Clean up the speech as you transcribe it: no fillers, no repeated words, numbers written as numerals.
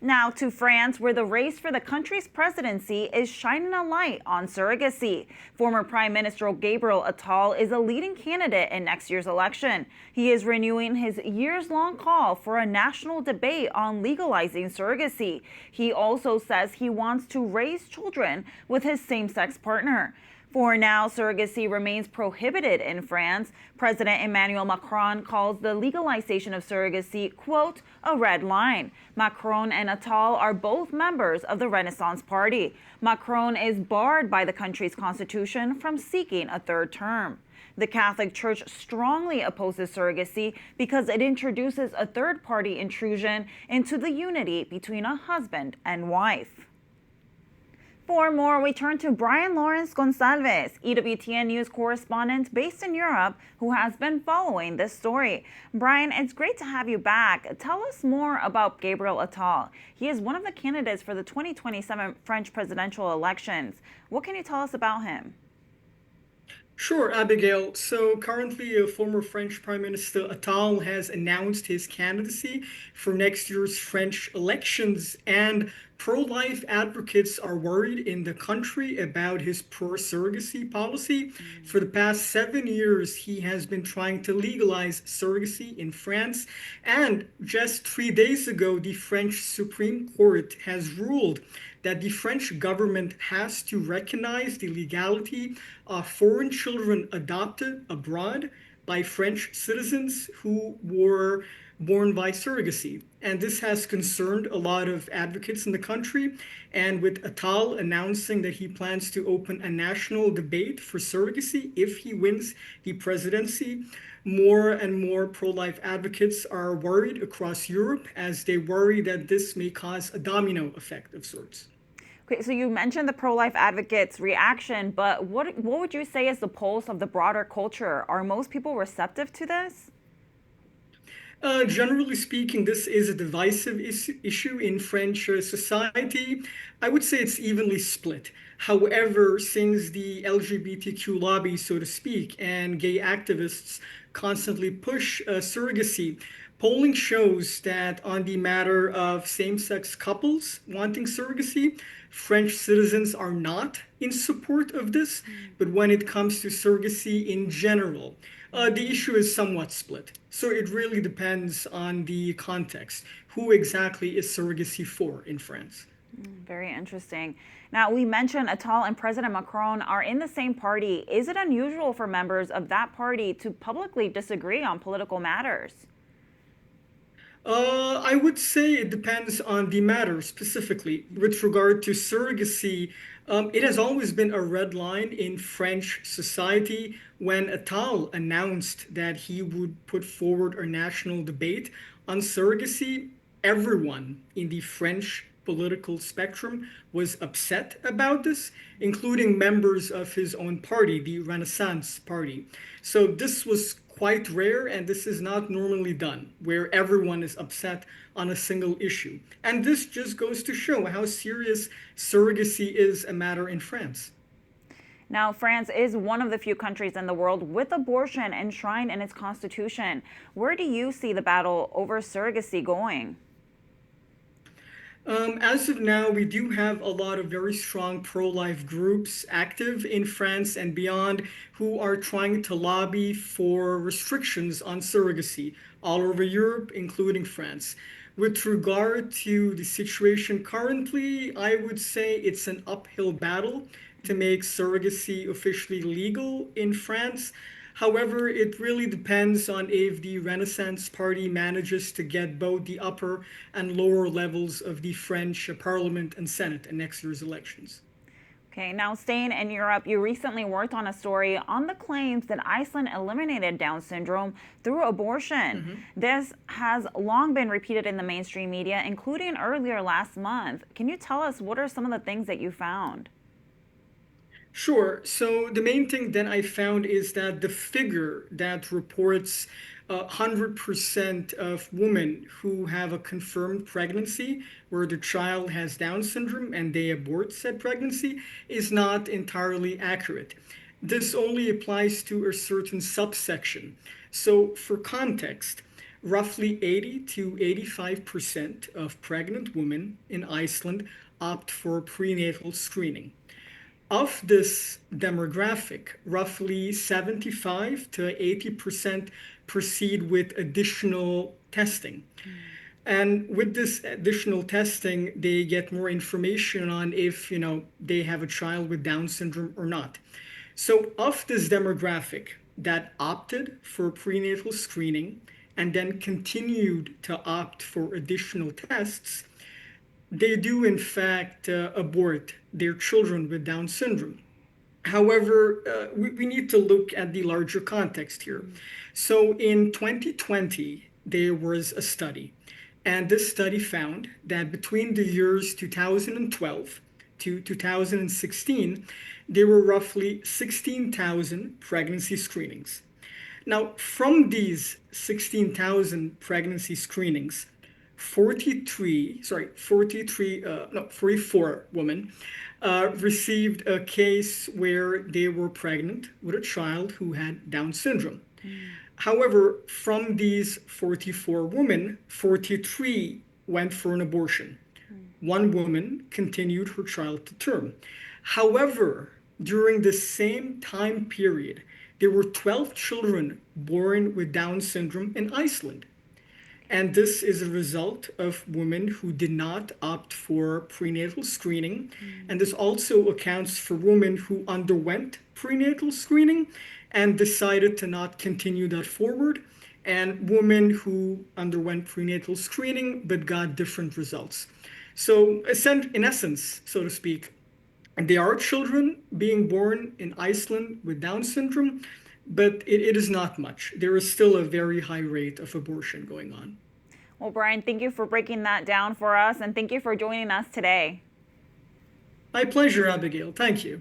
Now to France, where the race for the country's presidency is shining a light on surrogacy. Former Prime Minister Gabriel Attal is a leading candidate in next year's election. He is renewing his years-long call for a national debate on legalizing surrogacy. He also says he wants to raise children with his same-sex partner. For now, surrogacy remains prohibited in France. President Emmanuel Macron calls the legalization of surrogacy, quote, a red line. Macron and Attal are both members of the Renaissance Party. Macron is barred by the country's constitution from seeking a third term. The Catholic Church strongly opposes surrogacy because it introduces a third-party intrusion into the unity between a husband and wife. For more, we turn to Bryan Lawrence Gonsalves, EWTN News correspondent based in Europe, who has been following this story. Bryan, it's great to have you back. Tell us more about Gabriel Attal. He is one of the candidates for the 2027 French presidential elections. What can you tell us about him? Sure, Abigail. So currently, former French Prime Minister Attal has announced his candidacy for next year's French elections, and pro-life advocates are worried in the country about his pro-surrogacy policy. For the past 7 years, he has been trying to legalize surrogacy in France, and just 3 days ago, the French Supreme Court has ruled that the French government has to recognize the legality of foreign children adopted abroad by French citizens who were born by surrogacy. And this has concerned a lot of advocates in the country. And with Attal announcing that he plans to open a national debate for surrogacy if he wins the presidency, more and more pro-life advocates are worried across Europe as they worry that this may cause a domino effect of sorts. Okay, so you mentioned the pro-life advocates' reaction, but what would you say is the pulse of the broader culture? Are most people receptive to this? Generally speaking, this is a divisive issue in French society. I would say it's evenly split. However, since the LGBTQ lobby, so to speak, and gay activists constantly push surrogacy, polling shows that on the matter of same-sex couples wanting surrogacy, French citizens are not in support of this. But when it comes to surrogacy in general, the issue is somewhat split. So it really depends on the context. Who exactly is surrogacy for in France? Very interesting. Now, we mentioned Attal and President Macron are in the same party. Is it unusual for members of that party to publicly disagree on political matters? I would say it depends on the matter specifically. With regard to surrogacy, it has always been a red line in French society. When Attal announced that he would put forward a national debate on surrogacy, everyone in the French political spectrum was upset about this, including members of his own party, the Renaissance Party. So this was quite rare, and this is not normally done, where everyone is upset on a single issue. And this just goes to show how serious surrogacy is a matter in France. Now, France is one of the few countries in the world with abortion enshrined in its constitution. Where do you see the battle over surrogacy going? As of now, we do have a lot of very strong pro-life groups active in France and beyond who are trying to lobby for restrictions on surrogacy all over Europe, including France. With regard to the situation currently, I would say it's an uphill battle to make surrogacy officially legal in France. However, it really depends on if the Renaissance Party manages to get both the upper and lower levels of the French Parliament and Senate in next year's elections. Okay, now staying in Europe, you recently worked on a story on the claims that Iceland eliminated Down syndrome through abortion. This has long been repeated in the mainstream media, including earlier last month. Can you tell us what are some of the things that you found? Sure. So the main thing that I found is that the figure that reports 100% of women who have a confirmed pregnancy where the child has Down syndrome and they abort said pregnancy is not entirely accurate. This only applies to a certain subsection. So, for context, roughly 80 to 85% of pregnant women in Iceland opt for prenatal screening. Of this demographic, roughly 75 to 80% proceed with additional testing. And with this additional testing, they get more information on if, they have a child with Down syndrome or not. So of this demographic that opted for prenatal screening and then continued to opt for additional tests, they do in fact abort their children with Down syndrome. However, we need to look at the larger context here. So in 2020, there was a study, and this study found that between the years 2012 to 2016, there were roughly 16,000 pregnancy screenings. Now, from these 16,000 pregnancy screenings, 44 women received a case where they were pregnant with a child who had Down syndrome. However, from these 44 women, 43 went for an abortion. One woman continued her child to term. However, during the same time period, there were 12 children born with Down syndrome in Iceland. And this is a result of women who did not opt for prenatal screening. And this also accounts for women who underwent prenatal screening and decided to not continue that forward, and women who underwent prenatal screening but got different results. So, in essence, so to speak, there are children being born in Iceland with Down syndrome, but it is not much. There is still a very high rate of abortion going on. Well, Bryan, thank you for breaking that down for us, and thank you for joining us today. My pleasure, Abigail. Thank you.